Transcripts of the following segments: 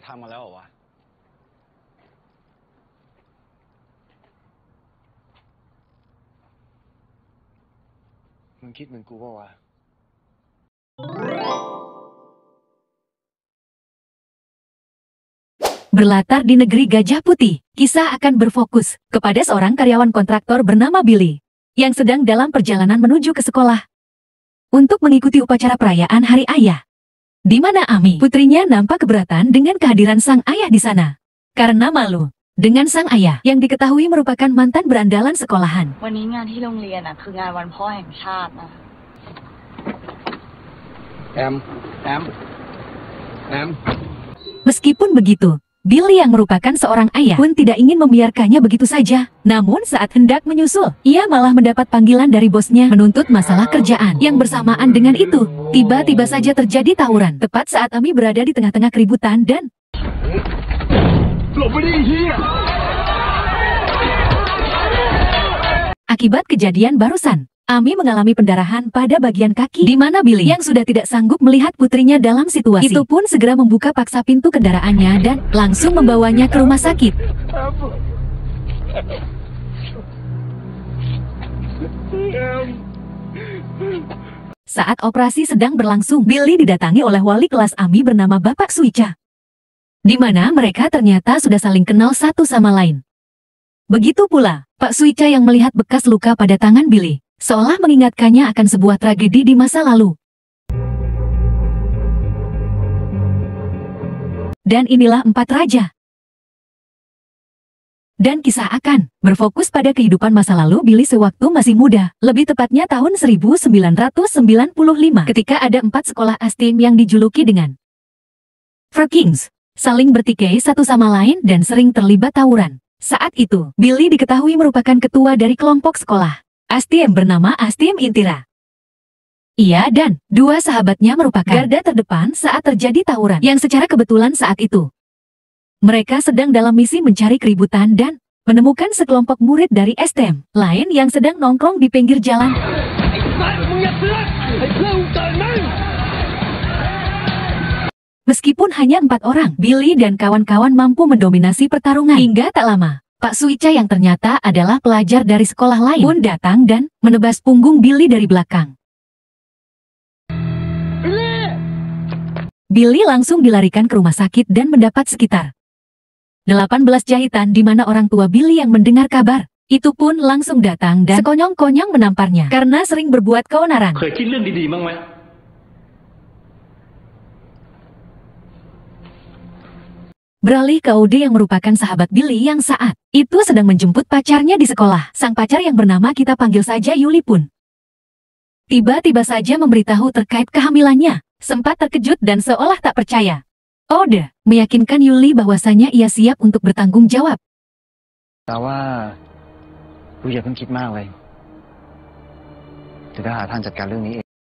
ทำมาแล้วเหรอวะมึงคิดเหมือนกูเปล่าวะ Berlatar di negeri Gajah Putih, kisah akan berfokus kepada seorang karyawan kontraktor bernama Billy yang sedang dalam perjalanan menuju ke sekolah untuk mengikuti upacara perayaan Hari Ayah. Di mana Ami, putrinya, nampak keberatan dengan kehadiran sang ayah di sana karena malu dengan sang ayah yang diketahui merupakan mantan berandalan sekolahan. วันนี้งานที่โรงเรียนคืองานวันพ่อแห่งชาตินะ Meskipun begitu, Billy yang merupakan seorang ayah pun tidak ingin membiarkannya begitu saja. Namun saat hendak menyusul, ia malah mendapat panggilan dari bosnya menuntut masalah kerjaan. Yang bersamaan dengan itu, tiba-tiba saja terjadi tawuran tepat saat Ami berada di tengah-tengah keributan dan akibat kejadian barusan, Ami mengalami pendarahan pada bagian kaki, di mana Billy yang sudah tidak sanggup melihat putrinya dalam situasi itu pun segera membuka paksa pintu kendaraannya dan langsung membawanya ke rumah sakit. Saat operasi sedang berlangsung, Billy didatangi oleh wali kelas Ami bernama Bapak Suicha, di mana mereka ternyata sudah saling kenal satu sama lain. Begitu pula Pak Suicha yang melihat bekas luka pada tangan Billy, seolah mengingatkannya akan sebuah tragedi di masa lalu. Dan inilah 4 raja. Dan kisah akan berfokus pada kehidupan masa lalu Billy sewaktu masih muda, lebih tepatnya tahun 1995 ketika ada 4 sekolah ASTIM yang dijuluki dengan Four Kings, saling bertikai satu sama lain dan sering terlibat tawuran. Saat itu, Billy diketahui merupakan ketua dari kelompok sekolah ASTIM bernama ASTIM Intira. Ia dan 2 sahabatnya merupakan garda terdepan saat terjadi tawuran yang secara kebetulan saat itu mereka sedang dalam misi mencari keributan dan menemukan sekelompok murid dari STM lain yang sedang nongkrong di pinggir jalan. Meskipun hanya 4 orang, Billy dan kawan-kawan mampu mendominasi pertarungan. Hingga tak lama, Pak Suicha yang ternyata adalah pelajar dari sekolah lain pun datang dan menebas punggung Billy dari belakang. Billy langsung dilarikan ke rumah sakit dan mendapat sekitar 18 jahitan, di mana orang tua Billy yang mendengar kabar itu pun langsung datang dan sekonyong-konyong menamparnya karena sering berbuat keonaran. Beralih ke Ode yang merupakan sahabat Billy yang saat itu sedang menjemput pacarnya di sekolah. Sang pacar yang bernama kita panggil saja Yuli pun tiba-tiba saja memberitahu terkait kehamilannya. Sempat terkejut dan seolah tak percaya. Ode meyakinkan Yuli bahwasanya ia siap untuk bertanggung jawab.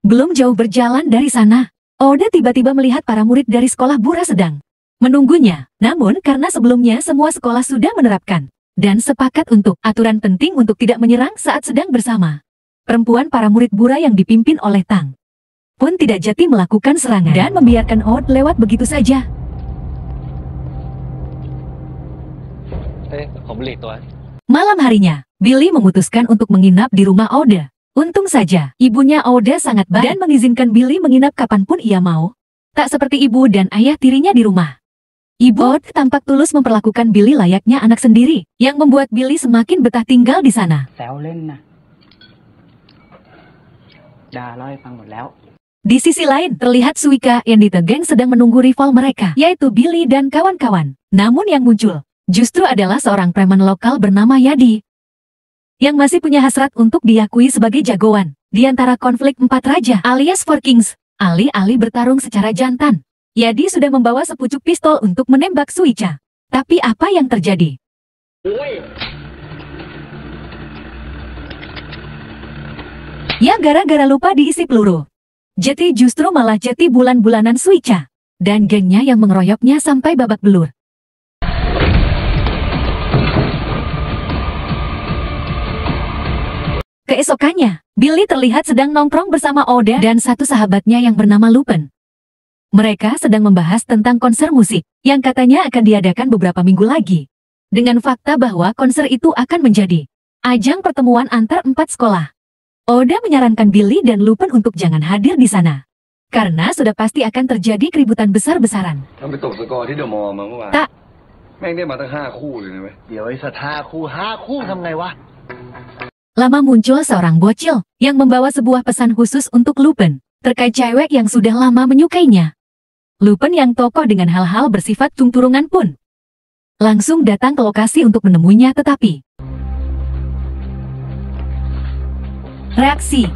Belum jauh berjalan dari sana, Ode tiba-tiba melihat para murid dari sekolah Bura sedang menunggunya. Namun karena sebelumnya semua sekolah sudah menerapkan dan sepakat untuk aturan penting untuk tidak menyerang saat sedang bersama perempuan, para murid Bura yang dipimpin oleh Tang pun tidak jati melakukan serangan dan membiarkan Ode lewat begitu saja. Malam harinya, Billy memutuskan untuk menginap di rumah Ode. Untung saja, ibunya Ode sangat baik dan mengizinkan Billy menginap kapanpun ia mau. Tak seperti ibu dan ayah tirinya di rumah. Ibu Ode tampak tulus memperlakukan Billy layaknya anak sendiri, yang membuat Billy semakin betah tinggal di sana. Di sisi lain, terlihat Suika yang di Tegeng sedang menunggu rival mereka, yaitu Billy dan kawan-kawan. Namun yang muncul justru adalah seorang preman lokal bernama Yadi, yang masih punya hasrat untuk diakui sebagai jagoan di antara konflik 4 raja alias Four Kings. Alih-alih bertarung secara jantan, Yadi sudah membawa sepucuk pistol untuk menembak Suicha. Tapi apa yang terjadi? Ya gara-gara lupa diisi peluru. Jadi justru malah jadi bulan-bulanan Suicha dan gengnya yang mengeroyoknya sampai babak belur. Keesokannya, Billy terlihat sedang nongkrong bersama Oda dan satu sahabatnya yang bernama Lupin. Mereka sedang membahas tentang konser musik yang katanya akan diadakan beberapa minggu lagi. Dengan fakta bahwa konser itu akan menjadi ajang pertemuan antar 4 sekolah. Oda menyarankan Billy dan Lupin untuk jangan hadir di sana. Karena sudah pasti akan terjadi keributan besar-besaran. Tak. แม่งได้มาตั้ง5 คู่เลยนะเว้ย เดี๋ยวไอ้สัตว์5 คู่ทำไงวะ Lama muncul seorang bocil yang membawa sebuah pesan khusus untuk Lupin terkait cewek yang sudah lama menyukainya. Lupin yang tokoh dengan hal-hal bersifat tungturungan pun langsung datang ke lokasi untuk menemuinya, tetapi reaksi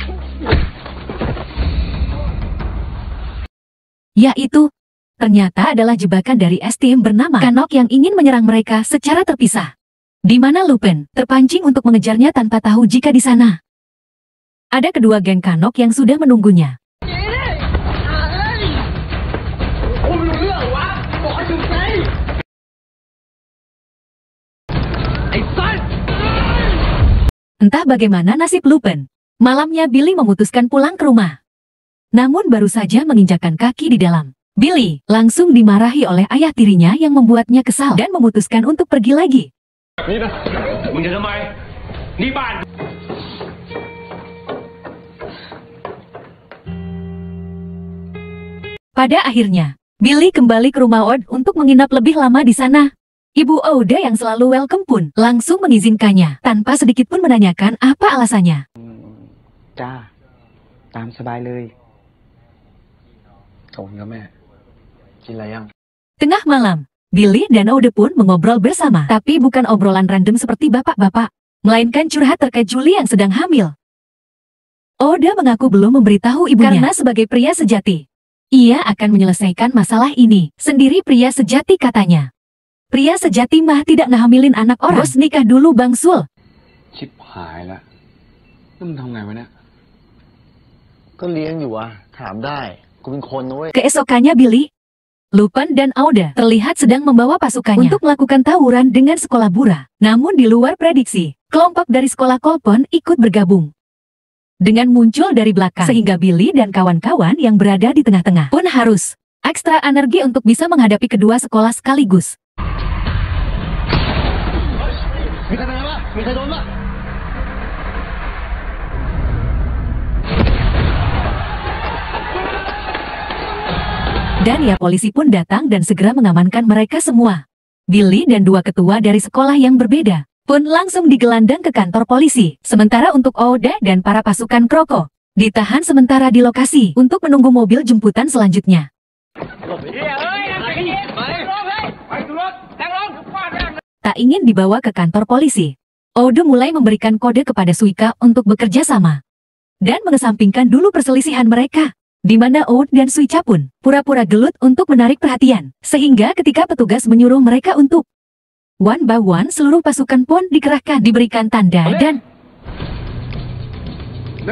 yaitu ternyata adalah jebakan dari STM bernama Kanok yang ingin menyerang mereka secara terpisah. Di mana Lupin terpancing untuk mengejarnya tanpa tahu jika di sana ada kedua geng Kanok yang sudah menunggunya. Entah bagaimana nasib Lupin. Malamnya Billy memutuskan pulang ke rumah. Namun baru saja menginjakkan kaki di dalam, Billy langsung dimarahi oleh ayah tirinya yang membuatnya kesal dan memutuskan untuk pergi lagi. Pada akhirnya, Billy kembali ke rumah Oda untuk menginap lebih lama di sana. Ibu Oda yang selalu welcome pun langsung mengizinkannya tanpa sedikit pun menanyakan apa alasannya. จ้า ตามสบายเลย ขอบคุณครับแม่ กินอะไรยัง Tengah malam, Billy dan Oda pun mengobrol bersama. Tapi bukan obrolan random seperti bapak-bapak, melainkan curhat terkait Julie yang sedang hamil. Oda mengaku belum memberitahu ibunya karena sebagai pria sejati, ia akan menyelesaikan masalah ini sendiri. Pria sejati katanya. Pria sejati mah tidak ngehamilin anak orang. Bos nikah dulu Bang Sul. ชิบหายละแล้วมึงทำไงวะเนี่ย ก็เลี้ยงอยู่อะถามได้ กูเป็นคนนะเว้ย Keesokannya Billy, Lupin dan Oda terlihat sedang membawa pasukannya untuk melakukan tawuran dengan sekolah Bura. Namun di luar prediksi, kelompok dari sekolah Kolpon ikut bergabung dengan muncul dari belakang, sehingga Billy dan kawan-kawan yang berada di tengah-tengah pun harus ekstra energi untuk bisa menghadapi kedua sekolah sekaligus. มีใครเป็นไงบ้างมีใครโดนบ้าง Dan ya polisi pun datang dan segera mengamankan mereka semua. Billy dan dua ketua dari sekolah yang berbeda pun langsung digelandang ke kantor polisi. Sementara untuk Oda dan para pasukan Kroko ditahan sementara di lokasi untuk menunggu mobil jemputan selanjutnya. Tak ingin dibawa ke kantor polisi, Oda mulai memberikan kode kepada Suika untuk bekerja sama dan mengesampingkan dulu perselisihan mereka. Di mana Oud dan Suica pun pura-pura gelut untuk menarik perhatian, sehingga ketika petugas menyuruh mereka untuk one by one, seluruh pasukan pun dikerahkan, diberikan tanda dan 1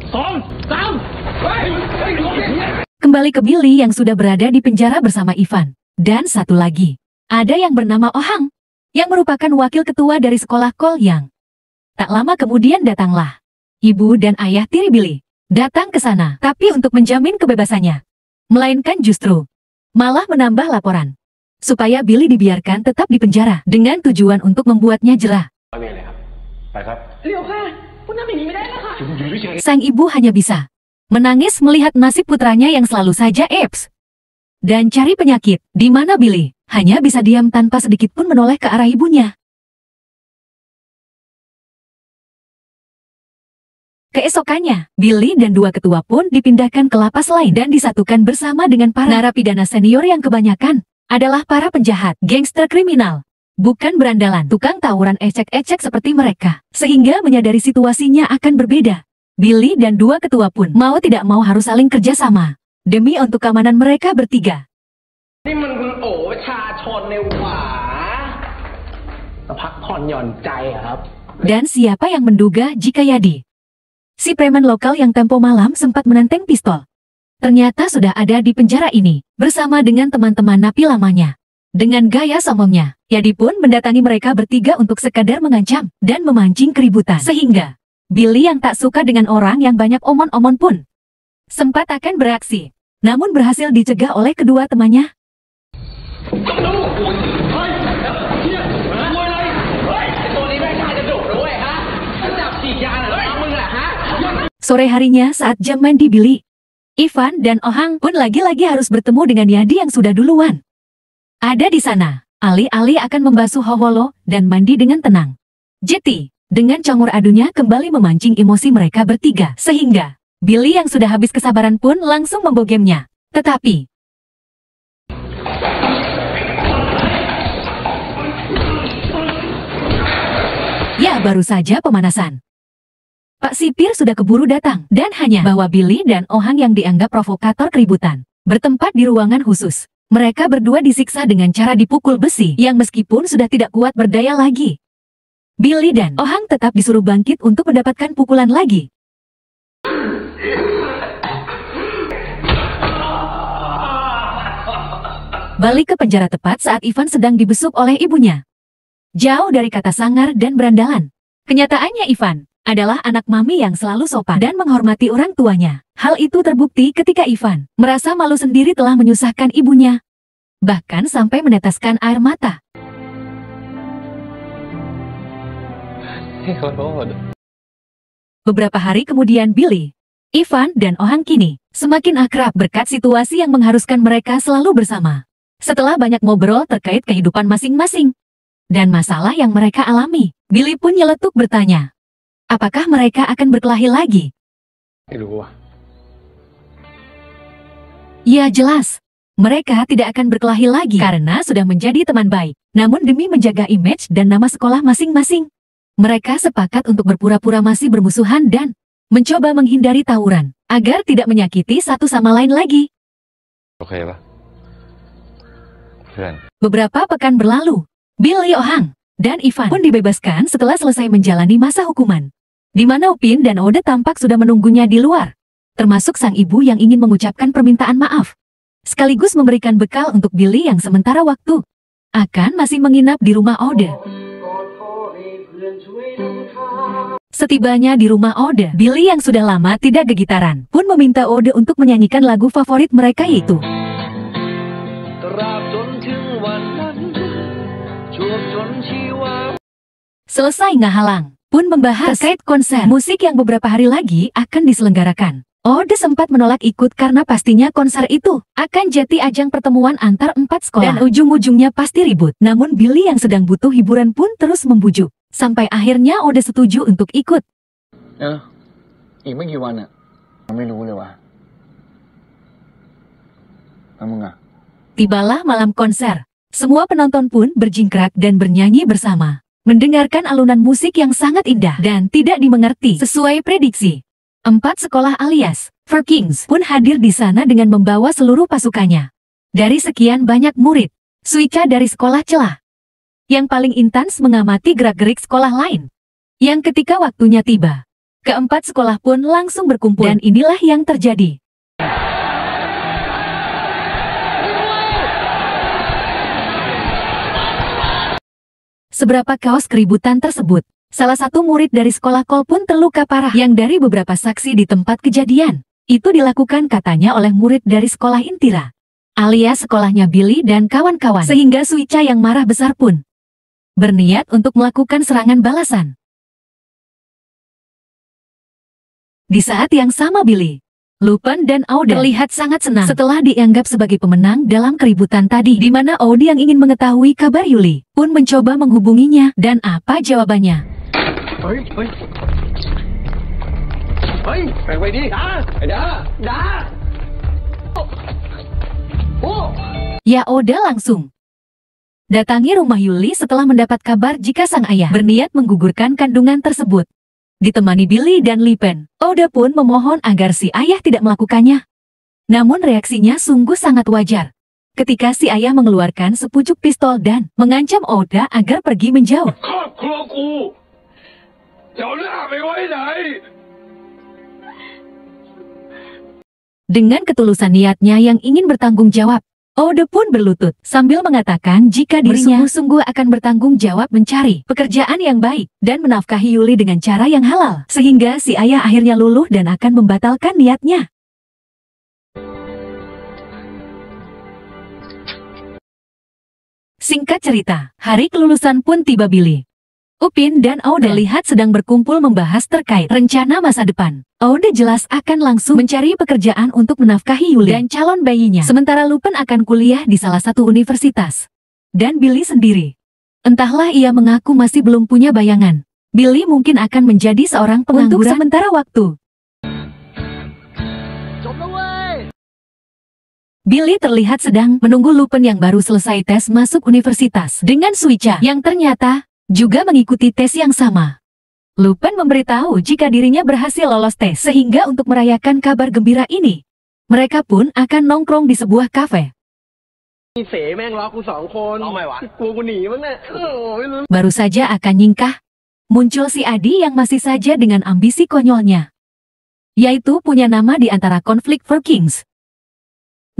2 3 kembali ke Billy yang sudah berada di penjara bersama Ivan. Dan satu lagi, ada yang bernama Ohang, yang merupakan wakil ketua dari sekolah Kol yang tak lama kemudian datanglah ibu dan ayah tiri Billy datang ke sana, tapi untuk menjamin kebebasannya, melainkan justru malah menambah laporan supaya Billy dibiarkan tetap di penjara dengan tujuan untuk membuatnya jera. Sang ibu hanya bisa menangis melihat nasib putranya yang selalu saja AIDS dan cari penyakit, di mana Billy hanya bisa diam tanpa sedikit pun menoleh ke arah ibunya. Keesokannya, Billy dan dua ketua pun dipindahkan ke lapas lain dan disatukan bersama dengan para narapidana senior yang kebanyakan adalah para penjahat, gangster kriminal, bukan berandalan, tukang tawuran ecek-ecek seperti mereka. Sehingga menyadari situasinya akan berbeda, Billy dan dua ketua pun mau tidak mau harus saling kerjasama demi untuk keamanan mereka bertiga. Dan siapa yang menduga jika Yadi, si preman lokal yang tempo malam sempat menenteng pistol, ternyata sudah ada di penjara ini, bersama dengan teman-teman napi lamanya. Dengan gaya sombongnya, Yadi pun mendatangi mereka bertiga untuk sekadar mengancam dan memancing keributan. Sehingga, Billy yang tak suka dengan orang yang banyak omon-omon pun sempat akan bereaksi. namun berhasil dicegah oleh kedua temannya. Sore harinya saat jam mandi Billy, Ivan dan Ohang pun lagi-lagi harus bertemu dengan Yadi yang sudah duluan. Ada di sana, alih-alih akan membasuh Howolo dan mandi dengan tenang. Jetty, dengan congor adunya kembali memancing emosi mereka bertiga, sehingga Billy yang sudah habis kesabaran pun langsung membogemnya. Tetapi ya baru saja pemanasan, Pak Sipir sudah keburu datang, dan hanya bahwa Billy dan Ohang yang dianggap provokator keributan bertempat di ruangan khusus. Mereka berdua disiksa dengan cara dipukul besi yang meskipun sudah tidak kuat berdaya lagi. Billy dan Ohang tetap disuruh bangkit untuk mendapatkan pukulan lagi. Balik ke penjara tepat saat Ivan sedang dibesuk oleh ibunya. Jauh dari kata sangar dan berandalan, kenyataannya Ivan adalah anak mami yang selalu sopan dan menghormati orang tuanya. Hal itu terbukti ketika Ivan merasa malu sendiri telah menyusahkan ibunya, bahkan sampai meneteskan air mata. Beberapa hari kemudian Billy, Ivan dan Ohang kini semakin akrab berkat situasi yang mengharuskan mereka selalu bersama. Setelah banyak ngobrol terkait kehidupan masing-masing dan masalah yang mereka alami, Billy pun nyeletuk bertanya, apakah mereka akan berkelahi lagi? Ya jelas, mereka tidak akan berkelahi lagi karena sudah menjadi teman baik. Namun demi menjaga image dan nama sekolah masing-masing, mereka sepakat untuk berpura-pura masih bermusuhan dan mencoba menghindari tawuran agar tidak menyakiti satu sama lain lagi. Oke lah. Beberapa pekan berlalu, Billy, Ohang dan Ivan pun dibebaskan setelah selesai menjalani masa hukuman, di mana Upin dan Oda tampak sudah menunggunya di luar, termasuk sang ibu yang ingin mengucapkan permintaan maaf, sekaligus memberikan bekal untuk Billy yang sementara waktu akan masih menginap di rumah Oda. Setibanya di rumah Oda, Billy yang sudah lama tidak gegitaran pun meminta Oda untuk menyanyikan lagu favorit mereka yaitu Selesai Ngahalang pun membahas terkait konser musik yang beberapa hari lagi akan diselenggarakan. Oda sempat menolak ikut karena pastinya konser itu akan jadi ajang pertemuan antar 4 sekolah dan ujung-ujungnya pasti ribut. Namun Billy yang sedang butuh hiburan pun terus membujuk, sampai akhirnya Oda setuju untuk ikut. อีกไม่กี่วันอ่ะไม่รู้เลยว่ะแล้วมึงอ่ะ Tibalah malam konser. Semua penonton pun berjingkrak dan bernyanyi bersama, mendengarkan alunan musik yang sangat indah dan tidak dimengerti sesuai prediksi. 4 sekolah alias Four Kings pun hadir di sana dengan membawa seluruh pasukannya. Dari sekian banyak murid, Suica dari sekolah celah yang paling intens mengamati gerak-gerik sekolah lain. Yang ketika waktunya tiba, keempat sekolah pun langsung berkumpul dan inilah yang terjadi. Seberapa kaos keributan tersebut, salah satu murid dari sekolah Kol pun terluka parah yang dari beberapa saksi di tempat kejadian. Itu dilakukan katanya oleh murid dari sekolah Intira, alias sekolahnya Billy dan kawan-kawan. Sehingga Suica yang marah besar pun berniat untuk melakukan serangan balasan. Di saat yang sama Billy, Lupin dan Oda terlihat sangat senang setelah dianggap sebagai pemenang dalam keributan tadi, di mana Oda yang ingin mengetahui kabar Yuli pun mencoba menghubunginya dan apa jawabannya. Ya Oda langsung datangi rumah Yuli setelah mendapat kabar jika sang ayah berniat menggugurkan kandungan tersebut. Ditemani Billy dan Lupin, Oda pun memohon agar si ayah tidak melakukannya. Namun reaksinya sungguh sangat wajar ketika si ayah mengeluarkan sepucuk pistol dan mengancam Oda agar pergi menjauh. Dengan ketulusan niatnya yang ingin bertanggung jawab, Oda pun berlutut sambil mengatakan jika dirinya sungguh akan bertanggung jawab mencari pekerjaan yang baik dan menafkahi Yuli dengan cara yang halal, sehingga si ayah akhirnya luluh dan akan membatalkan niatnya. Singkat cerita, hari kelulusan pun tiba. Billy, Upin dan Oude terlihat sedang berkumpul membahas terkait rencana masa depan. Oude jelas akan langsung mencari pekerjaan untuk menafkahi Yuli dan calon bayinya. Sementara Lupin akan kuliah di salah satu universitas. Dan Billy sendiri, entahlah, ia mengaku masih belum punya bayangan. Billy mungkin akan menjadi seorang pengangguran untuk sementara waktu. Billy terlihat sedang menunggu Lupin yang baru selesai tes masuk universitas dengan Suica yang ternyata juga mengikuti tes yang sama. Lupin memberitahu jika dirinya berhasil lolos tes, sehingga untuk merayakan kabar gembira ini, mereka pun akan nongkrong di sebuah kafe. Baru saja akan nyingkah, muncul si Adi yang masih saja dengan ambisi konyolnya, yaitu punya nama di antara konflik for Kings.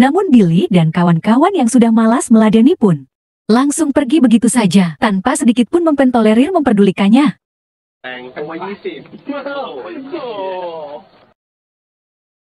Namun Billy dan kawan-kawan yang sudah malas meladeni pun langsung pergi begitu saja, tanpa sedikit pun mempentolerir memperdulikannya.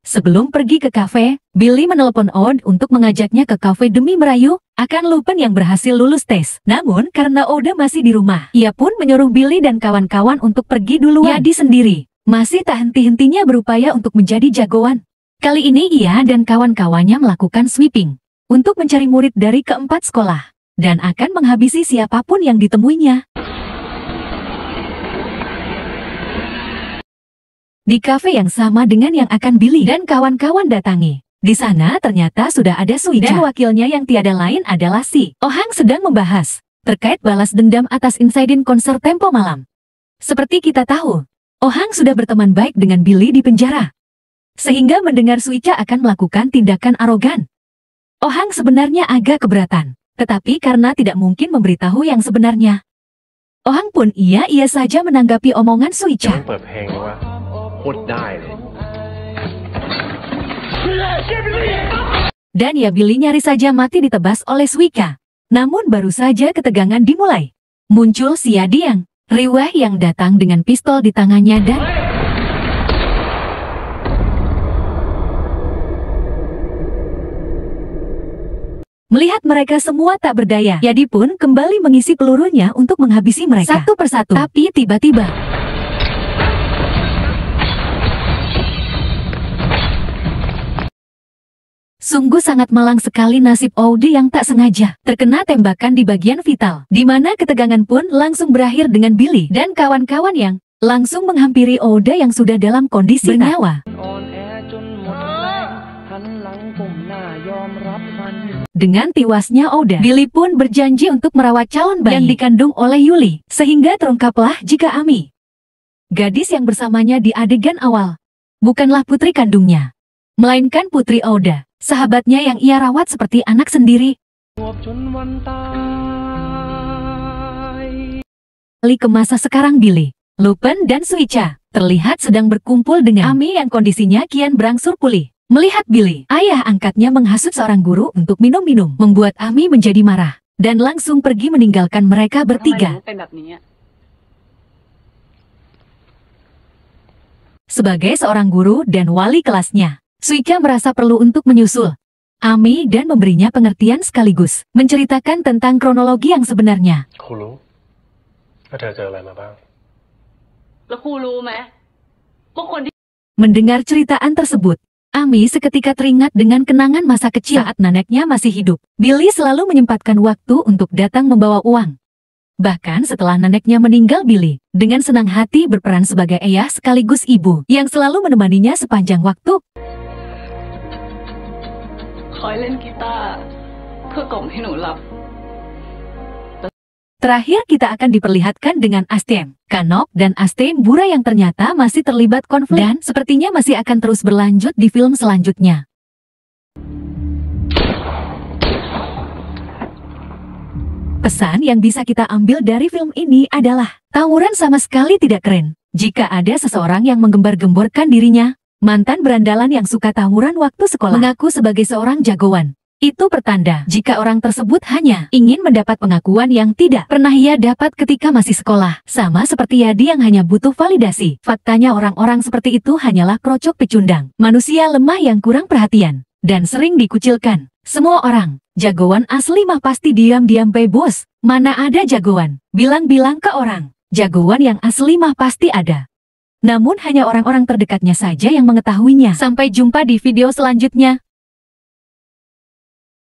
Sebelum pergi ke kafe, Billy menelepon Oude untuk mengajaknya ke kafe demi merayu akan Lupin yang berhasil lulus tes. Namun karena Oude masih di rumah, ia pun menyuruh Billy dan kawan-kawan untuk pergi duluan. Yadi sendiri masih tak henti-hentinya berupaya untuk menjadi jagoan. Kali ini ia dan kawan-kawannya melakukan sweeping untuk mencari murid dari keempat sekolah dan akan menghabisi siapapun yang ditemuinya. Di kafe yang sama dengan yang akan Billy dan kawan-kawan datangi, di sana ternyata sudah ada Suica dan wakilnya yang tiada lain adalah si Ohang sedang membahas terkait balas dendam atas insiden konser tempo malam. Seperti kita tahu, Ohang sudah berteman baik dengan Billy di penjara, sehingga mendengar Suica akan melakukan tindakan arogan, Ohang sebenarnya agak keberatan. Tetapi karena tidak mungkin memberitahu yang sebenarnya, Ohang pun iya saja menanggapi omongan Suica. Dan ya, Billy nyaris saja mati ditebas oleh Suica. Namun baru saja ketegangan dimulai, muncul si Yadi yang riweh yang datang dengan pistol di tangannya dan melihat mereka semua tak berdaya, Yadi pun kembali mengisi pelurunya untuk menghabisi mereka satu persatu. Tapi tiba-tiba, sungguh sangat malang sekali nasib Oude yang tak sengaja terkena tembakan di bagian vital, di mana ketegangan pun langsung berakhir dengan Billy dan kawan-kawan yang langsung menghampiri Oude yang sudah dalam kondisi bernyawa. Dengan tiwasnya Oude, Billy pun berjanji untuk merawat calon bayi yang dikandung oleh Yuli, sehingga terungkaplah jika Ami, gadis yang bersamanya di adegan awal, bukanlah putri kandungnya, melainkan putri Oude, sahabatnya yang ia rawat seperti anak sendiri. Kembali ke masa sekarang, Billy, Lupin dan Suica terlihat sedang berkumpul dengan Ami yang kondisinya kian berangsur pulih. Melihat Billy, ayah angkatnya menghasut seorang guru untuk minum-minum, membuat Ami menjadi marah dan langsung pergi meninggalkan mereka bertiga. Sebagai seorang guru dan wali kelasnya, Suica merasa perlu untuk menyusul Ami dan memberinya pengertian sekaligus menceritakan tentang kronologi yang sebenarnya. Mendengar ceritaan tersebut, Ami seketika teringat dengan kenangan masa kecil saat neneknya masih hidup. Billy selalu menyempatkan waktu untuk datang membawa uang. Bahkan setelah neneknya meninggal, Billy dengan senang hati berperan sebagai ayah sekaligus ibu yang selalu menemaninya sepanjang waktu. Terakhir kita akan diperlihatkan dengan Astem, Kanok dan Astem Bura yang ternyata masih terlibat konflik dan sepertinya masih akan terus berlanjut di film selanjutnya. Pesan yang bisa kita ambil dari film ini adalah tawuran sama sekali tidak keren. Jika ada seseorang yang menggembar-gemborkan dirinya, mantan berandalan yang suka tawuran waktu sekolah, mengaku sebagai seorang jagoan, itu pertanda jika orang tersebut hanya ingin mendapat pengakuan yang tidak pernah ia dapat ketika masih sekolah. Sama seperti Yadi yang hanya butuh validasi. Faktanya orang-orang seperti itu hanyalah krocok pecundang, manusia lemah yang kurang perhatian dan sering dikucilkan. Semua orang Jagoan asli mah pasti diam-diam be bos. Mana ada jagoan? Bilang-bilang ke orang. Jagoan yang asli mah pasti ada. Namun hanya orang-orang terdekatnya saja yang mengetahuinya. Sampai jumpa di video selanjutnya.